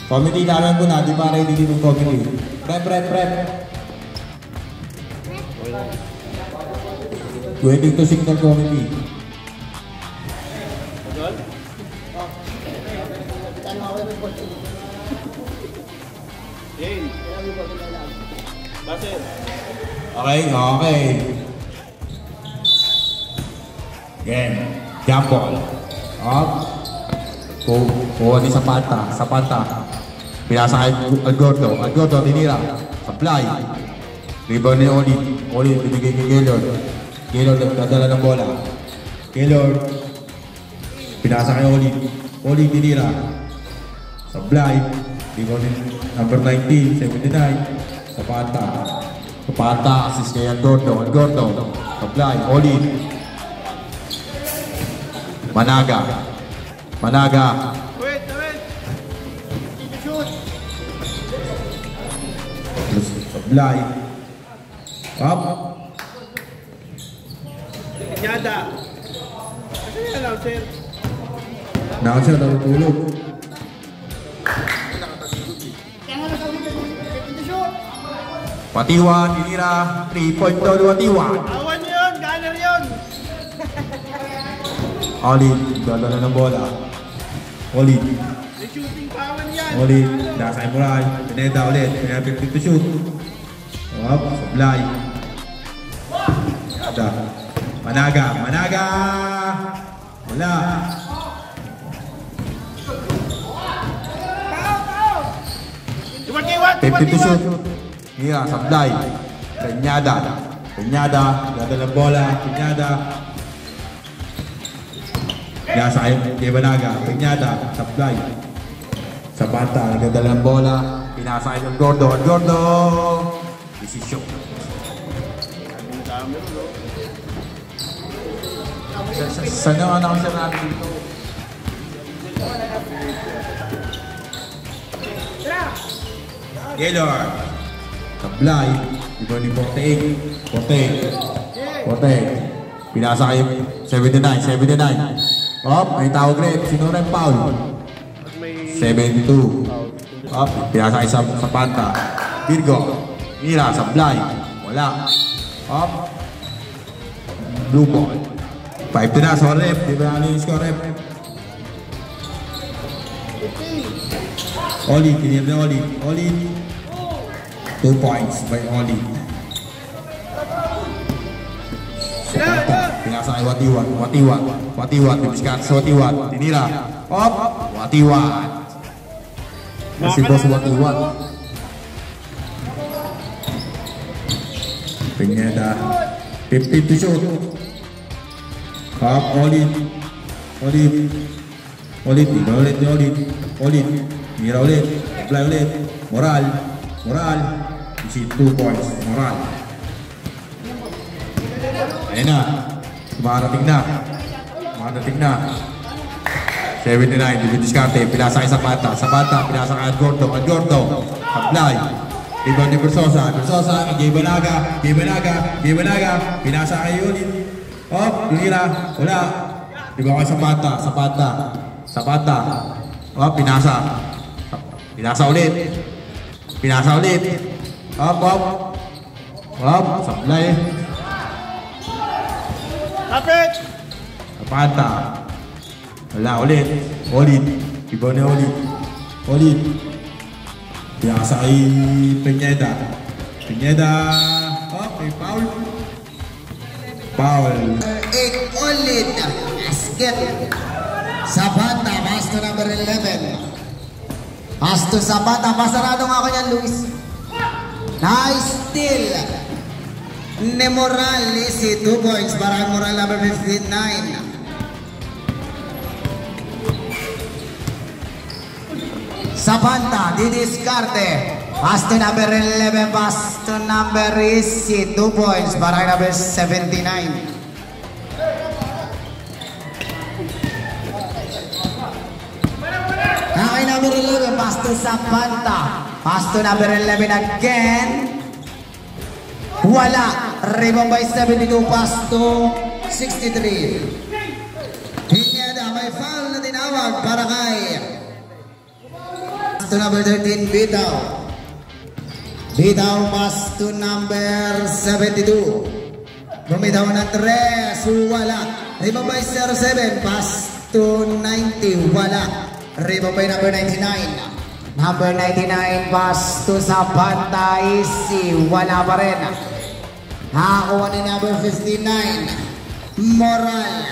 Committee namin po na, di ba ready din yung committee? Prep. 20 to signal committee. Okay. Game. Jump ball. Up. Kuha ni Zapata. Pinasa kay Algordo, tinira. Supply. Rebound ni Oli, binigay kay Gaylord. Gaylord, nagdadala ng bola. Gaylord. Pinasa kay Oli, tinira. Supply. Rebound ni number 19, 79. Zapata, assist kay Algordo. Supply. Oli. Managa. Wait. Shoot. Supply. Up. Yada. Kasi yan lang, sir. Announcer, natutulog. Patiwan, tinira. 3-point down, Patiwan. Awan yun, gunner yun. Oli, dadala ng bola. Oli, May shooting power yan. nasa Imuray. Pineda ulit. Pinapit to shoot. Up, supply. Managa. Wala. Iwan. 50 to shoot. Mira, supply. Peñada, dadala ng bola. Peñada. Nasa kay Banaga. Peñada, supply. Zapata, nagdadala ng bola. Pinasa kay Algordo. Desisyon. Sana nga nakasya natin dito. Gaylord. Supply. Iba ni Forte. Pinasa kay 79. Up, may tawag rin. Sino rin foul? 72. Up, pinasa kay Zapata. Virgo. Mira, supply. Wala. Up. Blue ball. 5 to na, so rep. Di ba ano yung score rep? Oli, kinir na Oli. 2 points by Oli. Pinasa kay Watiwan. Bibiskat sa Watiwan. Tinira. Op! Watiwan. Si Boss Watiwan. Peñada. 50 to shoot. Up, Oli. Mira ulit. Apply ulit. Moral. 2 points. Moral. Ayan na. Marating na. 79. Dibidiskarte. Pinasa kay Zapata. Pinasa kay Algordo. Apply. Rebound ni Versosa. Gay Banaga. Pinasa kay Yulin. Oh, tinira. Wala. Rebound kay Zapata. Oh, pinasa ulit. Up. Supply. Kapit. Zapata. Wala ulit. Iba na ulit. Pinasa kay Peñada. Okay, foul. Ulit. Basket. Zapata, pass to number 11. Pass to Zapata. Pasarado nga ako yan, Luis. Nice steal. Ni Morales, 2 points. Para Moral number 59. Zapata, didiskarte. Pass to number 11. Pass to number 2 points. Para number 79. Number 11, pass to Zapata. Pass to number 11 again. Wala. Rebound by 72, pass to 63. Piñada, may foul na tinawag para kay Pass to number 13, Bitaw. Bitaw, pass to number 72. Bumitaw ng 3, wala. Rebound by 07, pass to 90, wala. Rebound by number 99. Number 99, pass to Zapanta, easy, wala pa rin. Nakakuha ni number 59, Moral.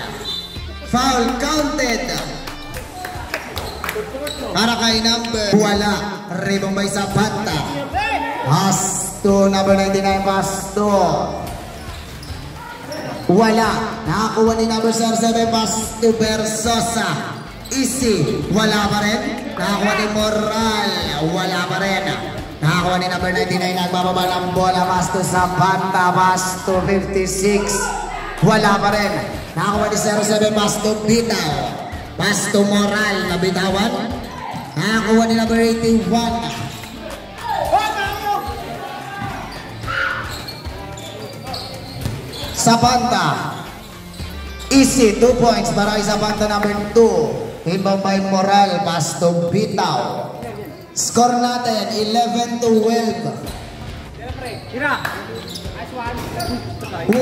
Foul counted. Para kay number, wala. Rebound by Zapanta. Pass to number 99, pass to. Wala. Nakakuha ni number 07, pass to Bersosa. Easy. Wala pa rin. Nakakuha ni Moral. Wala pa rin. Nakakuha ni number 99. Nagbababa ng bola. Pass to Zapanta. Pass to 56. Wala pa rin. Nakakuha ni 07. Pass to Bitaw. Pass to Moral. Nabitawan. Nakakuha ni number 81. Zapanta. Easy, 2 points para kay Zapanta number 2. Inbound by Moral, pass to Bitaw. Score natin, 11-12.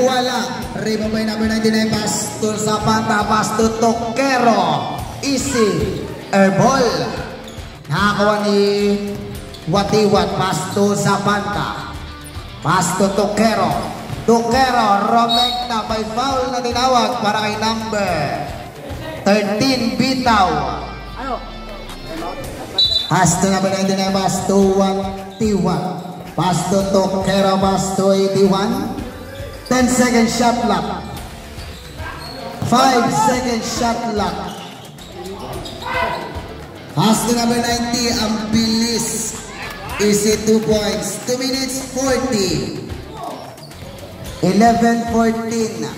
Wala. Rebound by number 99, pass to Zapanta, pass to Toquero. Easy, airball. Nakakuha ni Watiwat, pass to Zapanta. Pass to Toquero. Toquero, Romecta, by foul na tinawag para kay number 13, Bitaw. Pass to number 99, pass to 1T1. Pass to Toquero, pass to 81. 10-second shot clock. 5-second shot clock. Pass to number 90, ang bilis. Easy, 2 points. 2 minutes 40. 11-14.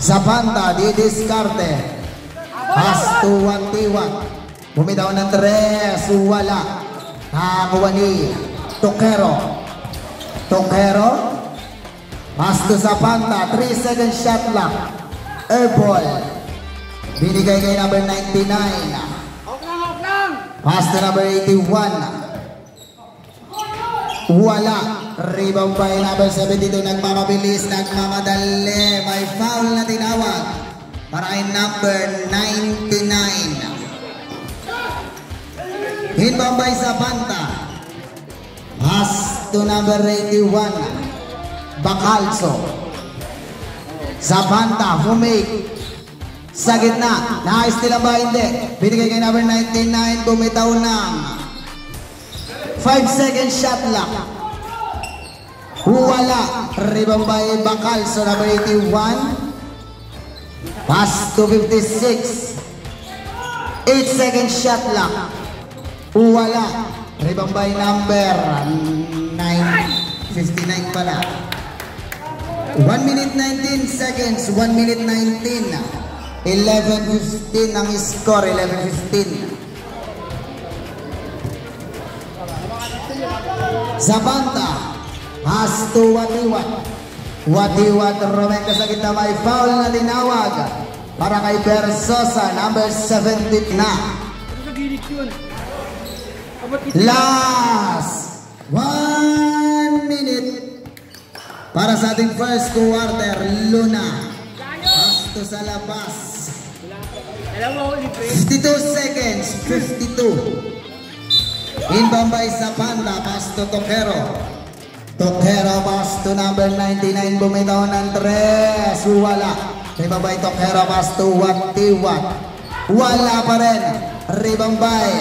Zapanta, didiskarte. Pass to 1T1. Bumitaw ng 3, wala. Nakakuha ni Toquero. Toquero. Pass to Zapanta, 3-second shot clock. Airball. Binigay kay number 99. Pass to number 81. Wala. Rebound by number 72. Nagmamabilis, nagmamadali. May foul na tinawag para kay number 99. Inbound by Zapanta. Pass to number 81. Bacalso. Zapanta, humake. Sa gitna. Naka-steal ba? Hindi. Binigay kay number 99. Bumitaw ng 5-second shot clock. Wala. Rebound by Bacalso, number 81. Pass to 56. 8-second shot clock. Wala. Rebound by number 59 pala. 1 minute 19 seconds. 1 minute 19. 11-15 ang score. 11-15. Zapanta. Pass to Watiwat. Watiwat, Romecta sa gitna, may foul na tinawag para kay Bersosa, number 17 na. Last 1 minute para sa ating first quarter. Luna. Pass to sa labas. 52 seconds. 52. Inbound by Zapanta, pass to Toquero. Toquero, pass to number 99, bumitaw ng 3, wala. Rebound by Toquero, pass to Watiwat. Wala pa rin. Rebound by.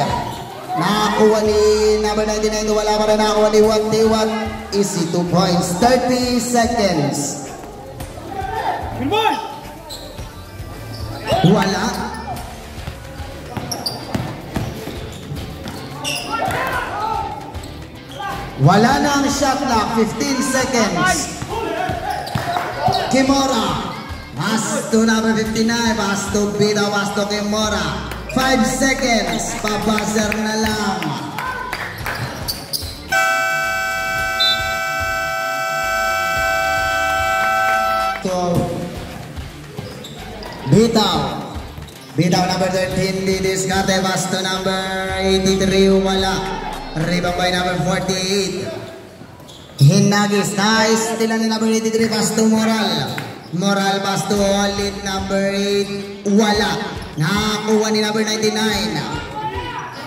Nakakuha ni number 99, wala pa rin. Nakakuha ni Watiwat. Easy, 2 points. 30 seconds. Wala. Wala na ang shot clock. 15 seconds. Kimora. Pass to number 59. Pass to Bitaw. Pass to Kimora. 5 seconds. Pabuzzer na lang. So, Bitaw. Bitaw number 13, didiskarte. Pass to number 83, wala. Rebound by number 48. Hinagis, nice. Tilan ni number 83, pass to Moral. Moral, pass to Olin, number 8, wala. Nakakuha ni number 99.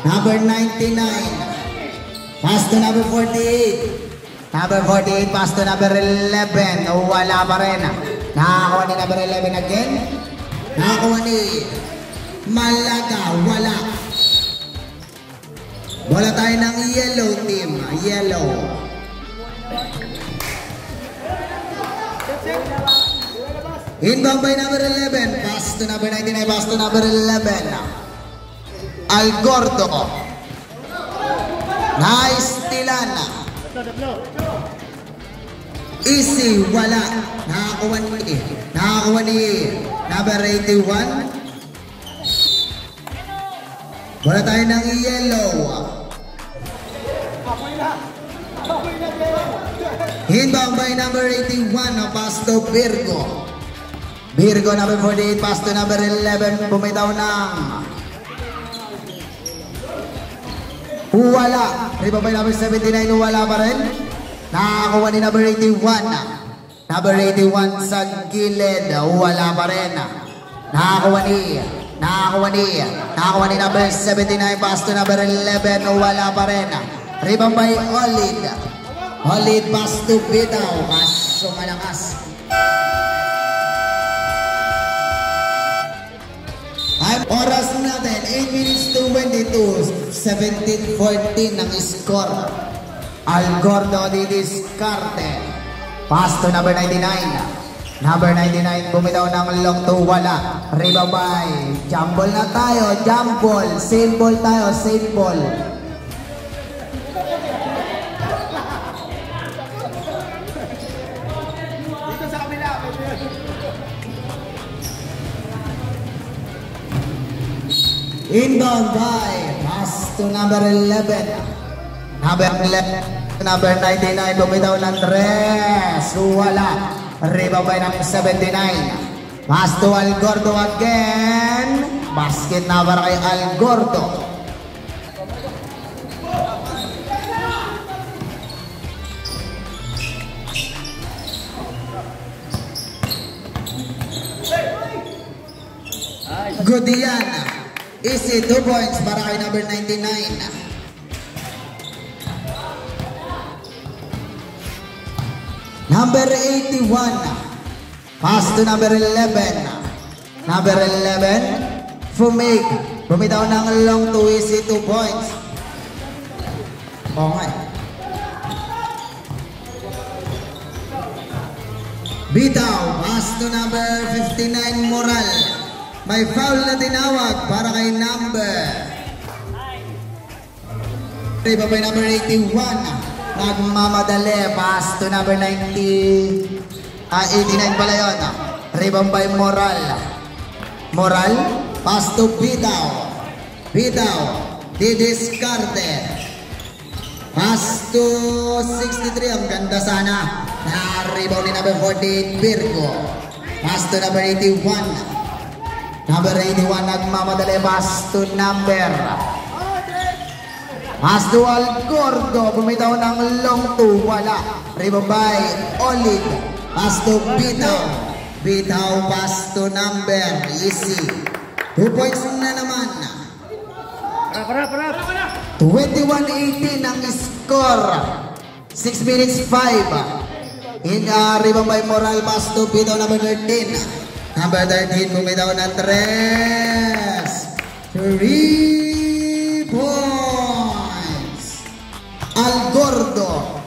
Number 99. Pass to number 48. Number 48, pass to number 11. Wala pa rin. Nakakuha ni number 11 again. Nakakuha ni Malaga, wala. Wala tayo ng yellow team. Yellow. Inbound by number 11. Pass to number 99. Pass to number 11. Algordo. Nice tilan. Easy, wala. Nakakuha ni number 81. Wala tayo ng yellow. Inbound by number 81. Pass to Virgo. Virgo number 48. Pass to number 11. Bumitaw ng wala. Rebound by number 79. Wala pa rin. Nakakuha ni number 81. Number 81 sa gilid. Wala pa rin. Nakakuha ni number 79. Pass to number 11. Wala pa rin. Rebound by Olid. Olid, pass to Bitaw. Kaso malakas. Oras natin, 8 minutes to 22. 17-14 ang score. Algordo didiskarte. Pass to number 99. Number 99, bumitaw ng long to wala. Rebound by jumble na tayo. Jumble. Same ball tayo. Same ball. Inbound by pass to number 11. Number 99, bumitaw ng 3. Wala. Rebound by number 79. Pass to Algordo again. Basket na para kay Algordo. Gudian. Easy, 2 points para kay number 99. Number 81. Pass to number 11. Number 11. Fumig. Bumitaw ng long to easy, 2 points. Okay. Bitaw. Pass to number 59 Moral. May foul na tinawag para kay number. Rebound by number 81. Nagmamadali. Pass to number 89 pala yun. Rebound by Moral. Moral. Pass to Bitaw. Bitaw. Didiskarte. Pass to 63. Ang ganda sana. Na-rebound ni number 48 Virgo. Pass to number 81. Number 81 nagmamadali. Pass to number. Pass to Algordo. Bumitaw ng long to. Wala. Rebound by Olid. Pass to Bitaw. Bitaw. Pass to number. Easy. 2 points na naman. 21-18 ang score. 6 minutes 5. Rebound by Moral. Pass to Bitaw number 13. Number 13, bumitaw ng 3. 3 points. Algordo.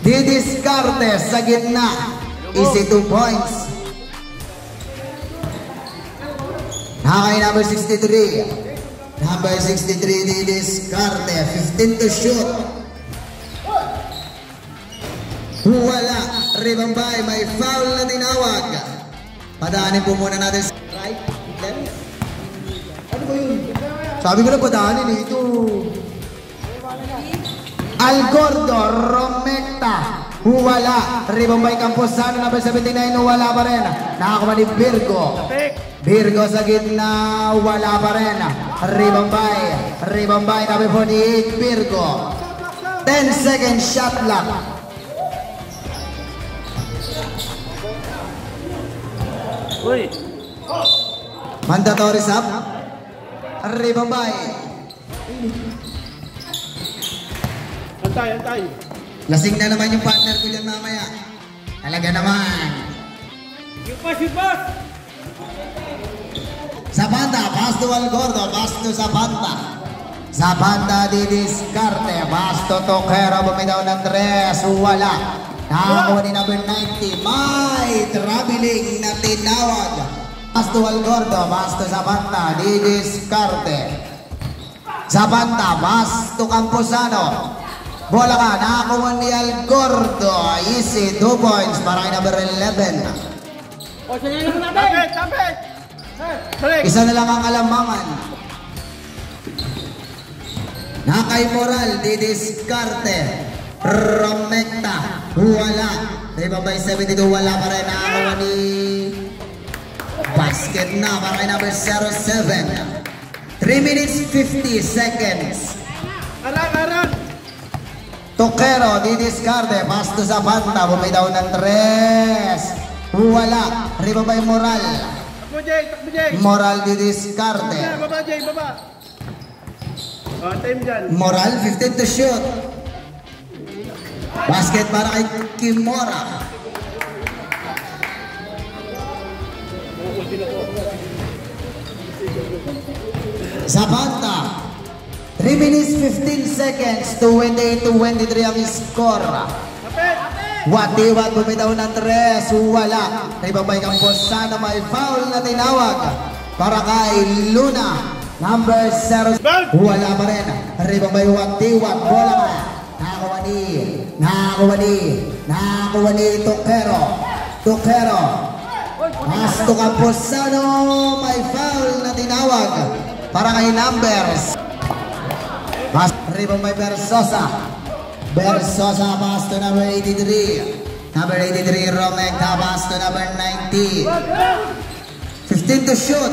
Didiskarte sa gitna. Easy 2 points. Nakakay number 63. Number 63, didiskarte. 15 to shoot. Wala. Rebound by, may foul na tinawag. Padaanin po muna natin sa right, left. Ano ba yun? Sabi ko na padaanin ito. Algordo, Romecta. wala. Rebound by Camposano, number 79, wala pa rin. Nakakuha ni Virgo. Virgo sa gitna, wala pa rin. Rebound by number 48, Virgo. 10 second shot clock. Uy. Mandatory sub. Rebound by. Antay. Lasing na naman yung partner ko dyan mamaya. Talaga naman. Yung pass. Zapanta, pass to Algordo, pass to Zapanta. Zapanta di diskarte, pass to Toquero, bumitaw ng 3, wala. Nakakuha ni number 90, may traveling na tinawag. Pass to Algordo, pass to Zapanta, di diskarte. Zapanta, pass to Camposano. Bola ka, nakakuha ni Algordo, easy, 2 points para kay number 11. O, sige lang natin. Tapit. Isa na lang ang alamangan. Nakay Moral, didiskarte. Romecta, wala. Rebound by 72, wala pa rin. Nakakawa ni basket na para kay number 07. 3 minutes 50 seconds. Arang. Toquero, didiskarte. Pass to Zapanta, bumitaw ng 3. Wala. Rebound by Moral. Takbo, Jay. Moral didiskarte. Baba, Jay, baba. O, time dyan. Moral, 15 to shoot. Basket para kay Kimora. Zapanta. 3 minutes 15 seconds. 28-23 ang score. Wati-wat bumitaw ng 3, wala. Rebound by Camposano, may foul na tinawag para kay Luna, number 0, wala pa rin. Rebound by Wati-wat, bola ka. Nakakuha ni Toquero. Pass to Camposano, may foul na tinawag para kay numbers. Pass, rebound by Versosa, pass to number 83. Number 83, Romecta, pass to number 90. 15 to shoot.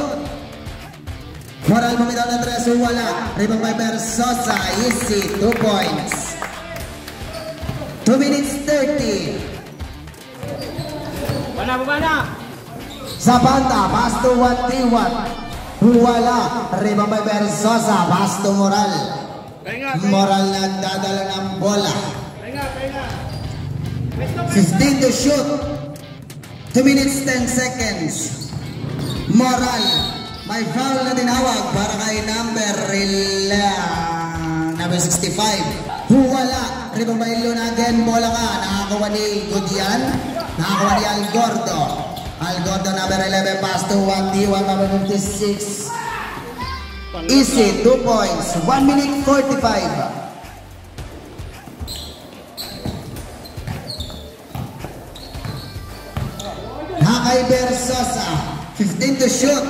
Moral bumitaw ng 3, wala. Rebound by Versosa, easy, 2 points. 2 minutes 30. Baba na. Zapanta, pass to Wati-wat. Wala. Rebound by Versosa, pass to Moral. Moral nagdadala ng bola. 15 to shoot. 2 minutes 10 seconds. Moral, may foul na tinawag para kay number 65. Wala. Rebound by Luna again. Bola ka. Nakakuha ni Gudian. Nakakuha ni Algordo. Number 11, pass to Wati-wat, number 56. Easy, 2 points. 1 minute 45. Nakay Versosa, 15 to shoot.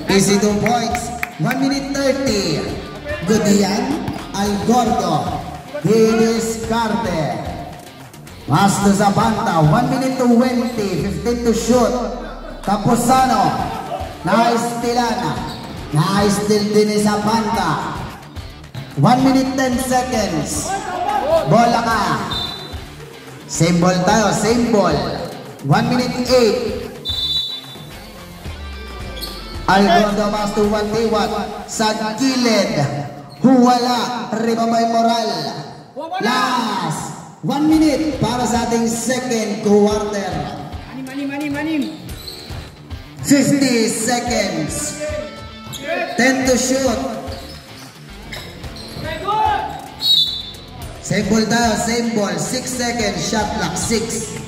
Easy, 2 points. 1 minute 30. Gudian, Algordo, didiskarte. Pass to Zapanta, 1 minute 20. 15 to shoot. Camposano. Na-steal din ni Zapanta. 1 minute 10 seconds. Bola ka. Same ball tayo, same ball. 1 minute 8. Algordo pass to Wati-wat sa gilid. Wala. Rebound by Moral. Last 1 minute para sa ating second quarter. Manim. 50 seconds. 10 to shoot. Same ball tayo, same ball. 6 seconds, shot clock, 6.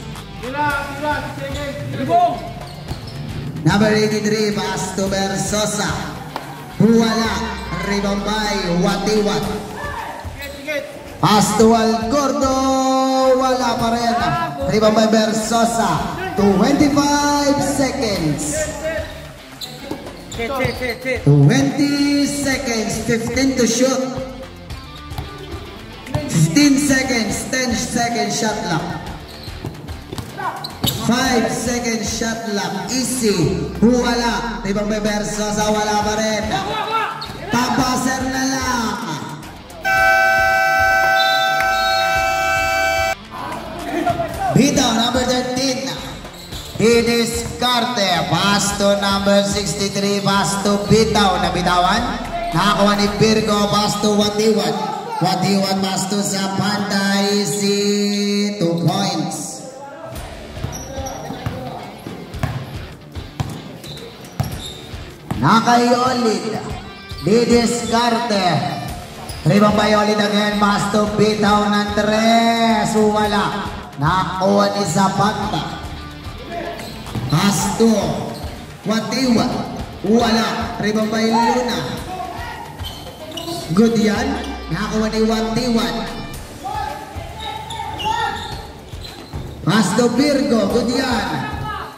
Number 83, pass to Versosa. Wala. Rebound by Wati-wat. Pass to Algordo. Wala pa rin. Rebound by Versosa. 25 seconds. 20 seconds. 15 to shoot. 15 seconds, 10 seconds shot lock. 5 seconds shot lock. Easy. Wala. Ibang beberso sa wala pa rin. Papaser na lang. Bitaw, number 13. Didiskarte. Pass to number 63. Pass to Bitaw. Nabitawan. Nakakuha ni Virgo. Pass to Watiwan. Watiwan pass to Zapanta. Easy. 2 points. Nakayolid. Didiskarte. Ribang Bayolid again. Pass to Bitaw ng 3. Wala. Nakakuha ni Zapanta. Pass to Watiwan. Wala. Ribang Bayluna. Good yan. Nakakuha ni Watiwan. Pass to Virgo. Good yan.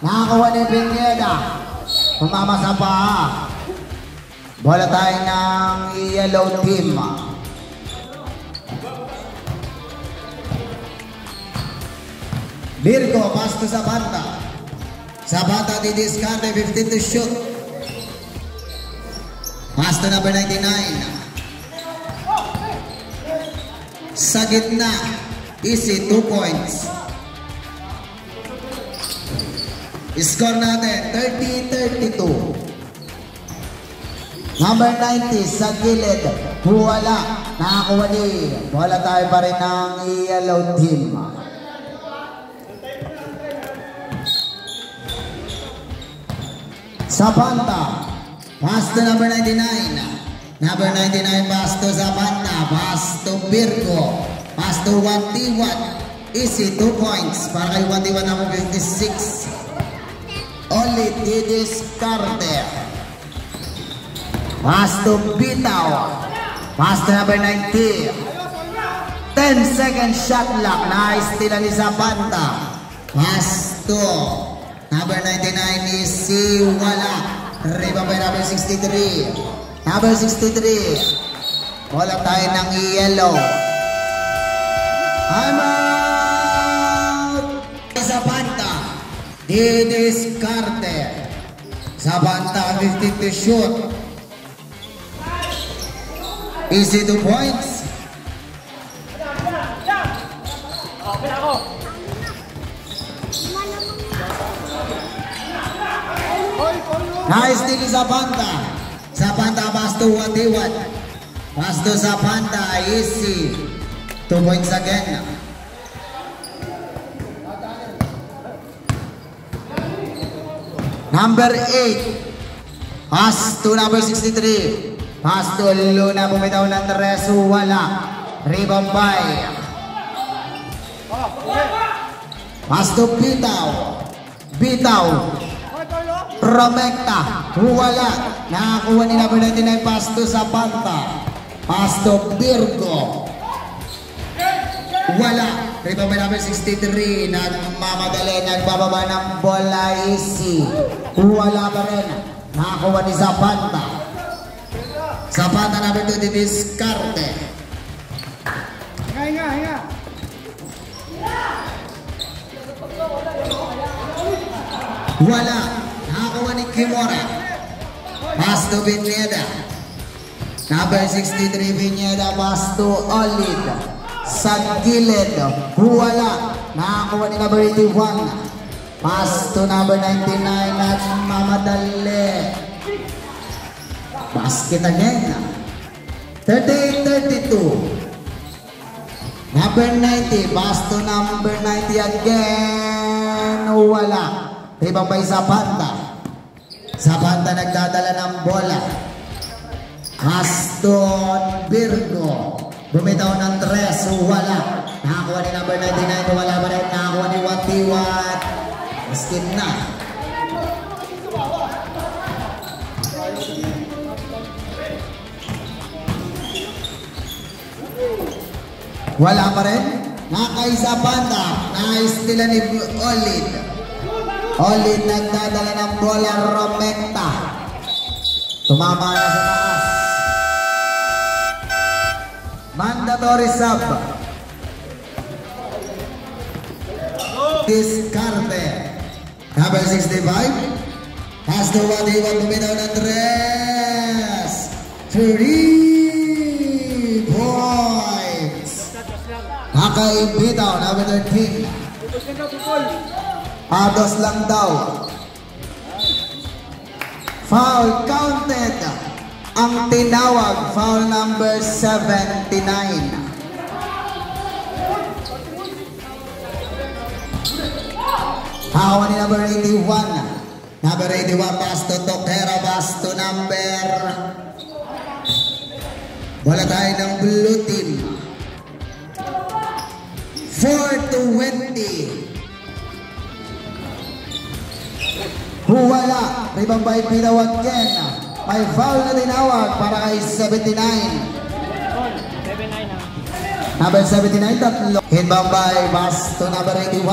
Nakakuha ni Pineda. Pumama sa paa. Bola tayo ng yellow team. Virgo, pass to Zapanta. Zapanta didiskarte, 15 to shoot. Pass to number 99. Sa gitna. Easy, 2 points. Score natin, 30-32. Number 90, sa gilid. Wala. Nakakuha ni. Wala tayo pa rin ng yellow team. Zapanta. Pass to number 99. Number 99, pass to Zapanta. Pass to Virgo. Pass to Watiwan. Easy, 2 points. Para kay Watiwan number 56. Only Didiskarte. Pass to Bitaw. Pass to number 90. 10 second shot lock. Nice tila ni Zapanta. Pass to number 99 is si Wala. Rebound by number 63. Number 63. Wala tayo ng yellow. I'm out. Zapanta. Didiskarte. Zapanta 50 to shoot. Easy 2 points. Nice steal ni Zapanta. Zapanta pass to Watiwan. Pass to Zapanta. Easy. 2 points again. Number 8. Pass to number 63. Pass to Luna. Bumitaw ng Resu. Wala. Rebound by. Pass to Bitaw. Bitaw. Romecta. Wala. Nakakuha ni number 99. Pass to Zapanta. Pass to Virgo. Wala. Rebound by number 63. Nagmamadali. Nagbababa ng bola. Easy. Wala pa rin. Nakakuha ni Zapanta. Zapanta number 2. Didiskarte. Hinga. Wala. Nakakuha ni Kimura. Pass to Pineda. Number 63 Pineda. Pass to Olid. Sa gilid. Wala. Nakakuha ni number 81. Pass to number 99. At mamadali. Basket again. 38-32. Number 90. Pass to number 90 again. Wala. Rebound by Zapanta. Zapanta nagdadala ng bola. Aston Virgo. Bumitaw ng 3. Wala. Nakakuha ni number 99. Wala pa rin. Nakakuha ni Watiwan. Basket na. Wala pa rin. Nakay Zapanta. Nice nila ni Olid. Olid nagdadala ng bola. Romecta. Tumama na sa taas. Mandatory sub. Discarte. Number 65. Pass to Wadiwan, bumitaw ng 3 points. Nakaibitaw, number 13. Ados lang daw. Foul counted. Ang tinawag, foul number 79. Hawa ni number 81. Number 81, pass to Tokero, pass to number. Wala tayo ng blue team. 4-20. Huwala. Ribang by Pinawag Ken. May foul na tinawag para kay 79. Number 79, tatlo. Hinbang by pass to number 81.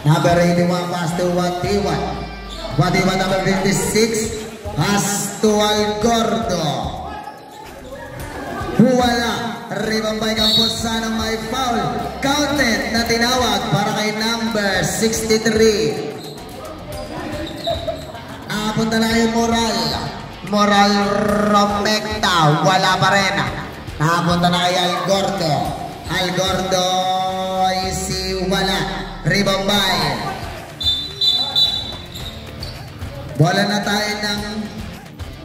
Number 81, pass to Watiwan. Watiwan, number 56, pass to Algordo. Huwala. Ribang by Camposano, may foul. Counted na tinawag para kay number 63. Punta na kayo Moral Romecta, wala pa rin. Nakapunta na kayo Algordo isi wala. Rebombay. Bola na tayo ng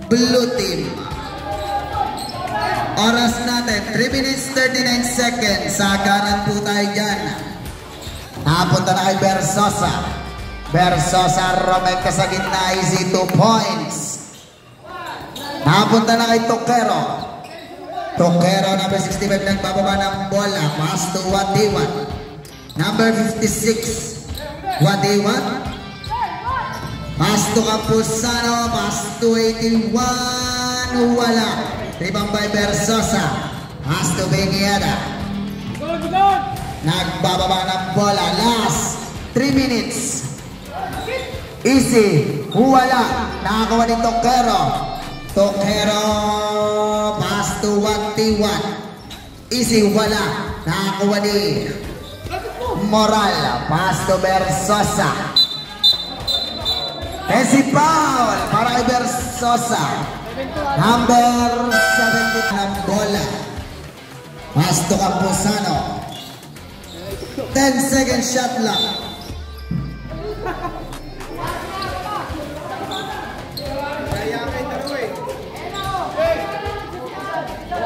blue team. Oras natin 3 minutes 39 seconds. Sagaran po tayo dyan. Nakapunta na kayo Versosa Romecta sa gitna, easy 2 points. Napunta na kay Tokero, number 65, nagbababa ng bola. Pass to Wadiwan. Number 56, Wadiwan. Pass to Camposano, pass to 81. Wala. Ribang by Versosa. Pass to Benguiada. Nagbababa ng bola. Last 3 minutes. Easy, wala. Nakakawa ni Tokero, pass to Watiwan. Easy, wala. Nakakawa ni Moral, pass to Versosa. Easy foul para kay Versosa. Number 70 ng bola. Pass to Camposano. 10-second shot lang.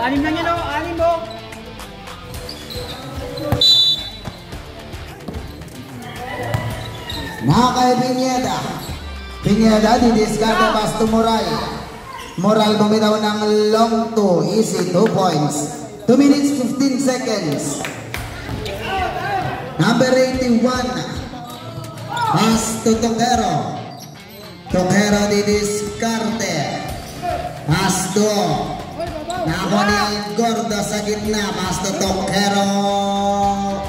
Anim lang yan o, anim mo. Nakakay Pineda, didiskarte pass to Moral. Moral bumitaw ng long 2, easy 2 points. 2 minutes 15 seconds. Number 81, pass to Tokero didiskarte. Pass to Nako ni Algordo sa gitna. Pass to Tokero.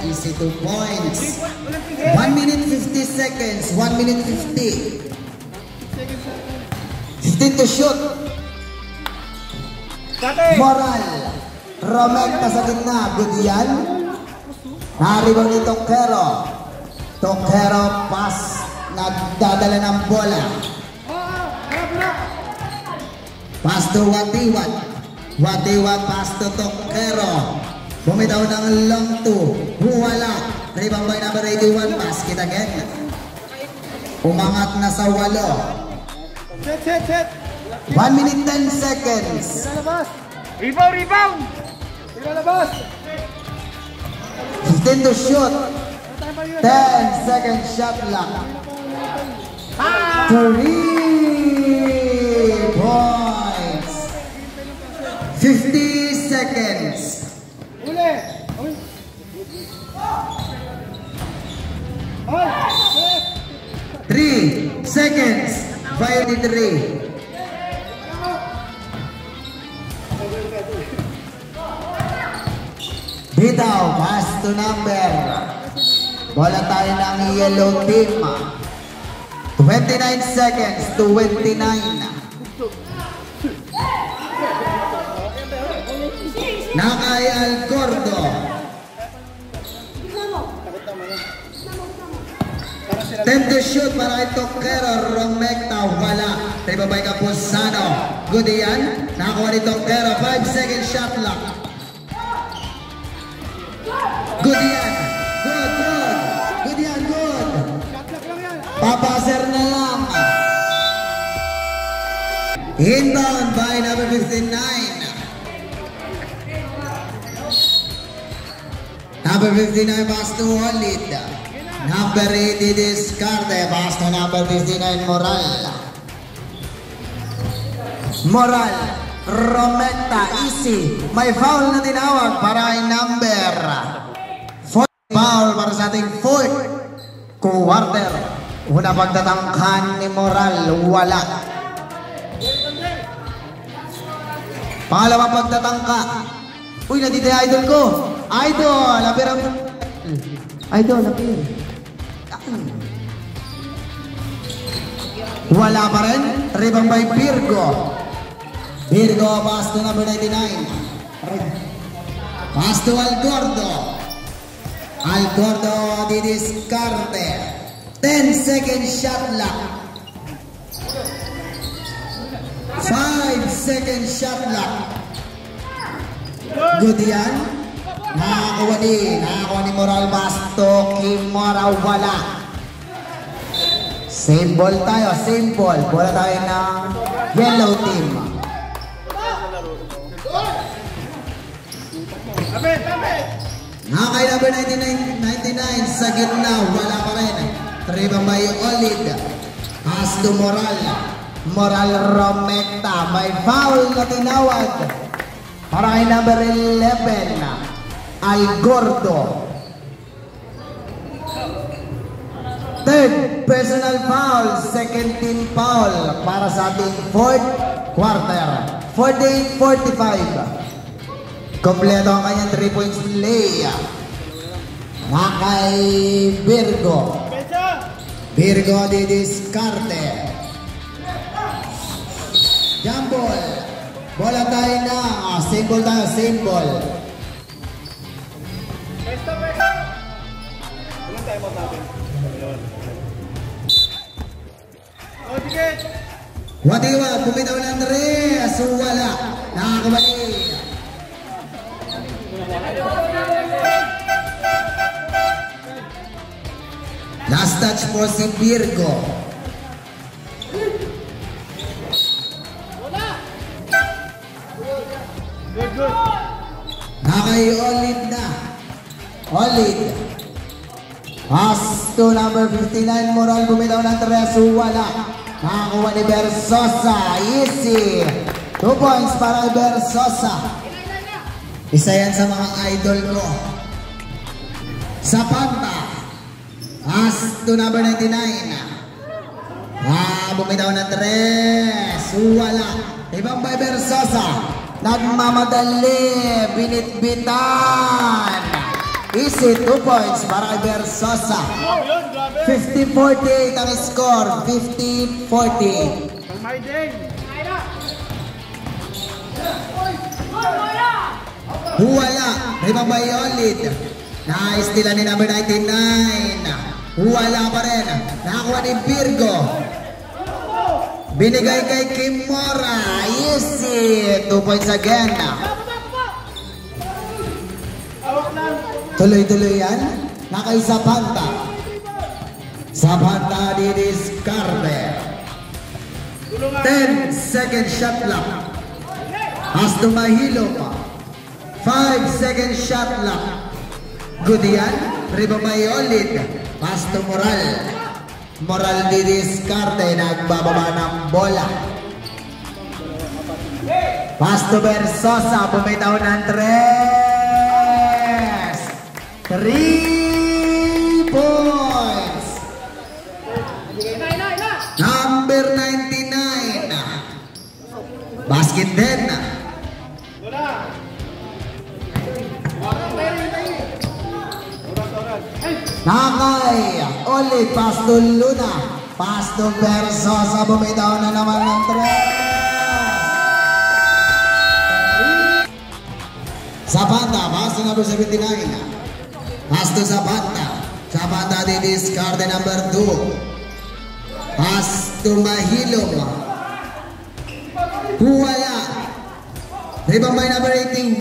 Easy 2 points. 1 minute 50 seconds. 1 minute 50. 15 to shoot. Moral. Romecta sa gitna. Good yan. Naribang ni Tokero. Tokero pass. Nagdadala ng bola. Pass to Watiwan. Pass to Tokero. Bumitaw ng long 2. Wala. Ribang by number 81. Basket again. Umangat na sa 8. Set. 1 minute 10 seconds. Rebound. Labas. 15 to shoot. 10 second shot lang. 3 points. 50 seconds. 3 seconds. 53. Bitaw, pass to number. Bola tayo ng yellow team. 29 seconds, 29. Nakay Algordo. shoot para kay Tokero. Romecta, wala. Ribabay Capuzano. Good yan. Nakakuha ni Tokero. 5 second shot clock. Good yan. Good, good. Good yan, good. Papaser na lang. Inbound by number 59. Number 59 pass to Walid. Number 80 Discarte. Pass to number 59 Moral. Moral. Romecta. Easy. May foul na tinawag para ay number 4. Foul para sa ating 4th quarter. Una pagtatangkan ni Moral. Wala. Pangalawang pagtatangka. Uy, nandito yung idol ko. Idol, lapir ang... Idol, lapir. Wala pa rin. Rebound by Virgo. Virgo, pass to number 99. Pass to Algordo. Algordo, didiscarte. 10 second shot lock. 5 second shot lock. Good yan. Nakakuha ni Moral Basto. Kimora wala. Same ball tayo, same ball. Bola tayo ng yellow team. Nakakay number 99 sa gitna. Wala pa rin. Rebound by Olid. Pass to Moral. Moral Romecta. May foul na tinawag para kay number 11 Algordo. Third personal foul, second team foul para sa ating 4th quarter. 48-45. Kompleto ang kanyang 3 points play. Kay Virgo. Virgo didiscarte. Jump ball. Bola tayo na. Same ball tayo. Same ball. Wadiwa. Bumitaw ng Andres. Wala. Nakakamali. Last touch po si Virgo. Nakay Olid na. Olid. Pass to number 59 Moral. Bumitaw ng 3. Wala. Nakakuha ni Bersosa. Easy. 2 points para kay Bersosa. Isa yan sa mga idol ko. Zapanta. Pass to number 99. Bumitaw ng 3. Wala. Ibang by Bersosa. Nagmamadali. Binitbitan. Easy. 2 points para kay Bersosa. 50-48 ang score. 50-40. Wala. Rebound by Olid. Naistila ni number 99. Wala pa rin. Nakakuha ni Virgo. Binigay kay Kimora. Easy. 2 points again. Tuloy-tuloy yan. Nakay Zapanta. Zapanta didiscarte. 10 second shot clock. Hasta mahilo pa. 5 second shot clock. Good yan. Rebound by Olid. Pass to Moral. Moral didiscarte. Nagbababa ng bola. Pass to Bersosa. Bumitaw ng 3 points. Number 99. Basket din. Nakay Olid. Pass to Luna. Pass to Bersosa. Bumitaw na naman ng 3. Zapanta. Pass to number 79. Pass to Zapanta. Zapanta didiscarte number 2. Pass to Mahilom. Wala. Rebound by number 81.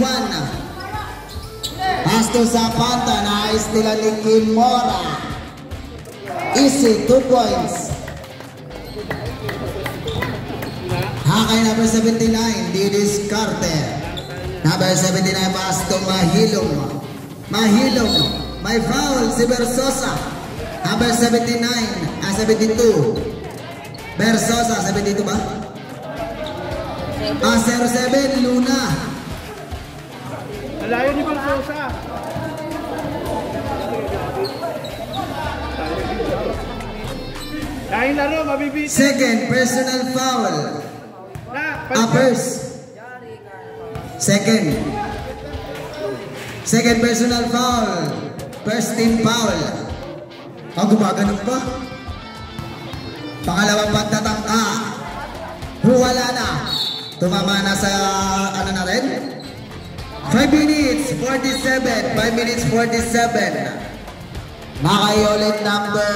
Pass to Zapanta. Nice nila ni Kimora. Easy, 2 points. Hakay number 79, Didis Carter. Number 79, pass to Mahilom. Mahilom, may foul si Versosa. Number 79, 72. Versosa, 72 ba? 07, Luna. Malayo ni Versosa. Dahil laro, mabibiti. Second, personal foul. First. Second personal foul. First team foul. Gumaganon pa. Pangalawang pagtatangka. Wala na. Tumama na sa ano na rin? 5 minutes 47. 5 minutes 47. Nakayulit number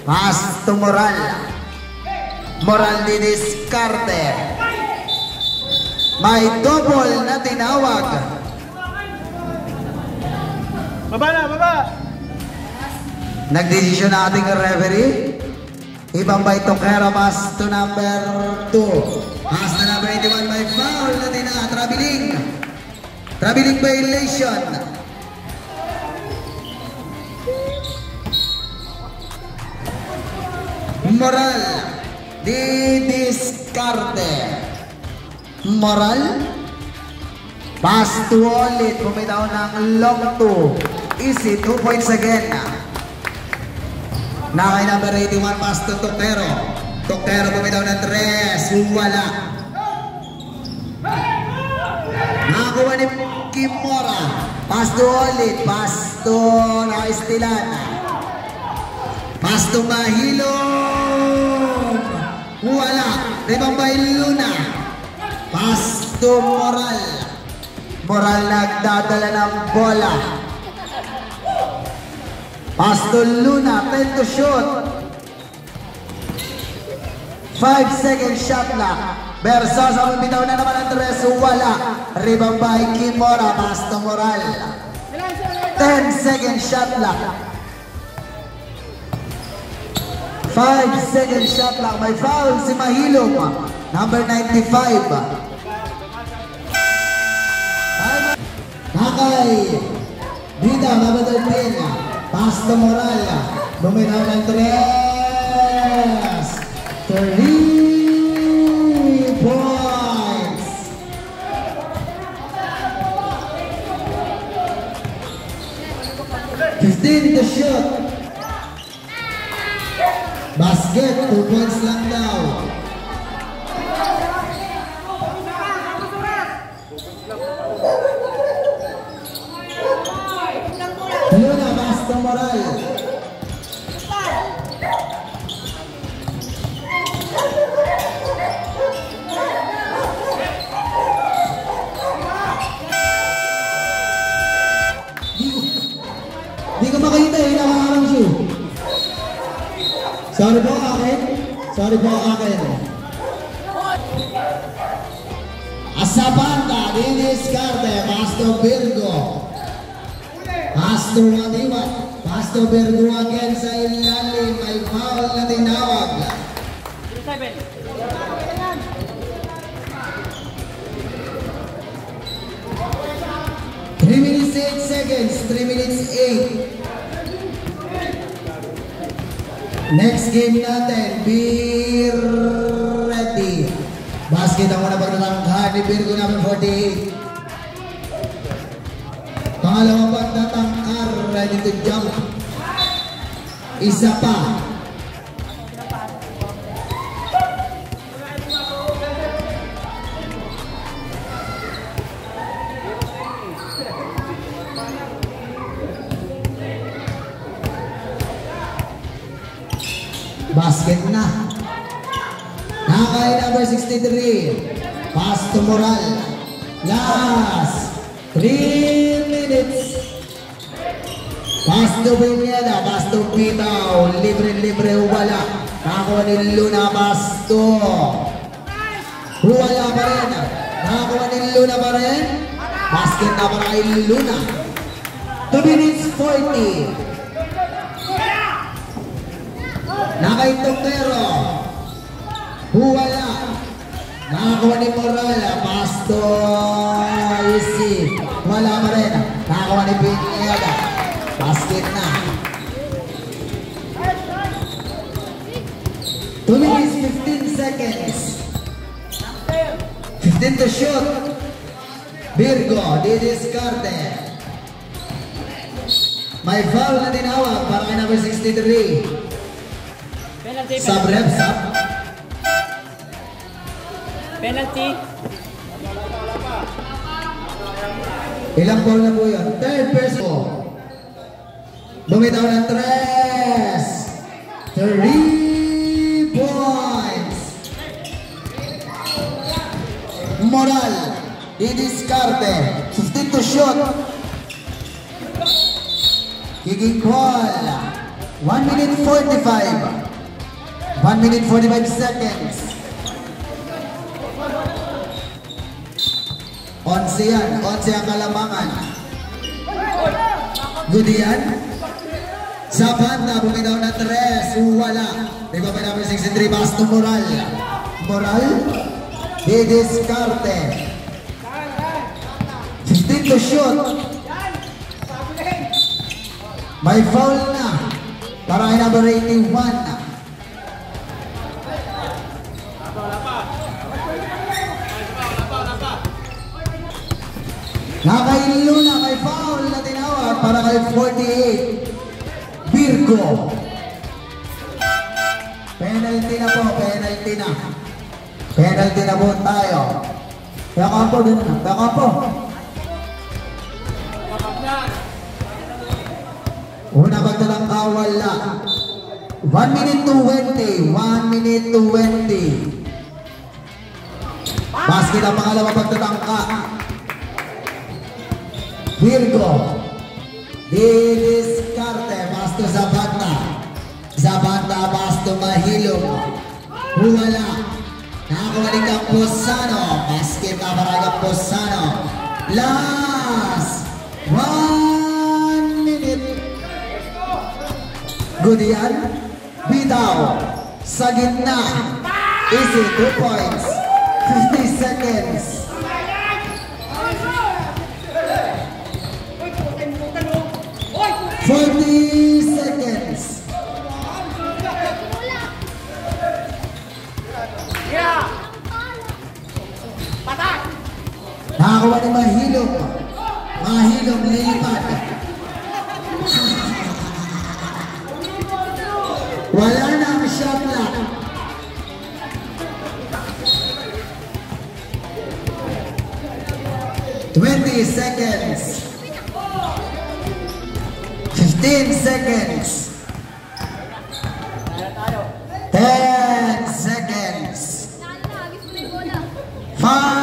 8. Pass to Moral. Moral Didis Carter. May double na tinawag. Baba na, baba! Nagdesisyon na ating referee. Ibang by Tokera, pass to number 2. Pass to number 81, may foul na traveling. Traveling violation. Moral Didis Carter. Moral. Pass to ulit. Bumitaw ng long 2. Easy, 2 points again. Nakay number 81, pass to Tokero. Tokero bumitaw ng 3. Wala. Nakakuha ni Kimora. Pass to ulit. Pass to Nakaistilan. Pass to Mahilom. Wala. Rebound by Luna. Pass to Moral. Moral nagdadala ng bola. Pass to Luna. 10 to shoot. 5 second shot clock. Versosa bumitaw na naman ang 3. Wala. Rebound by Kimora. Pass to Moral. 10 second shot clock. 5 second shot clock. May foul si Mahilom. Number 95. Nakay. Bida, number 13. Pass to Moral. Bumitaw ng 3. 3 points. To shoot. Basket, 2 points lang daw. Luna, pass to Moral. Di ko makita eh, nakakarang shoe. Sorry po akin. Sorry po akin. Asapanta, Didis Carter, pass to Virgo. Pass to Madiwat. Pass to Virgo again sa ilalim. May foul na tinawag. 3 minutes 8 seconds. 3 minutes 8. Next game natin, be ready. Basket ang muna pagtatangka ni Virgo number 48. Pangalawang pagtatangkar, ready to jump. Isa pa. Basket na. Nakay number 63. Pass to Moral. Last 3 minutes. Pass to Binyada. Pass to Pitaw. Libre-libre wala. Nakakuha ni Luna Basto. Wala pa rin. Nakakuha ni Luna pa rin. Basket na para kay Luna. 2 minutes 40. Nakay Tokero. Wala. Nakakuha ni Moral. Basto. Easy. Wala pa rin. Nakakuha ni Pineda. Basket na. 2 minutes 15 seconds. 15 to shoot. Virgo, didiscarte. May foul na tinawag para kay number 63. Sub-rep, sub. Penalty. Ilang foul na po yun? Third person. Bumitaw ng 3 points. Moral, didiscarte. 15 to shoot. Kicking ball. 1 minute 45. 1 minute 45 seconds. 11 yan. 11 ang kalamangan. Good yan. Sa banda, bumitaw na 3. Wala. Di ba may number 63? Basto Moral. Moral. Didiscarte. 15 to shoot. May foul na para kay number 81. Nakay Luna, may foul na tinawag para kay 48. Virgo. Penalty na po, penalty na. Penalty na po tayo. Bakampo din na, bakampo. Una pagdalang kawal na. 1 minute 20. 1 minute 20. Basket ang pangalawang pagtatangka. Virgo. Didiscarte. Basto Zapata. Zapata, Basto Mahilong. Wala. Nakakuha ni Camposano. Basket na para Camposano. Last 1 minute. Good yan. Bitaw. Sa gitna. Easy. 2 points. 50 seconds. 40 seconds. Nakakuha ni Mahilong. Mahilong lilipat. Wala na ang shot clock. Twenty seconds. 15 seconds. 10 seconds. 5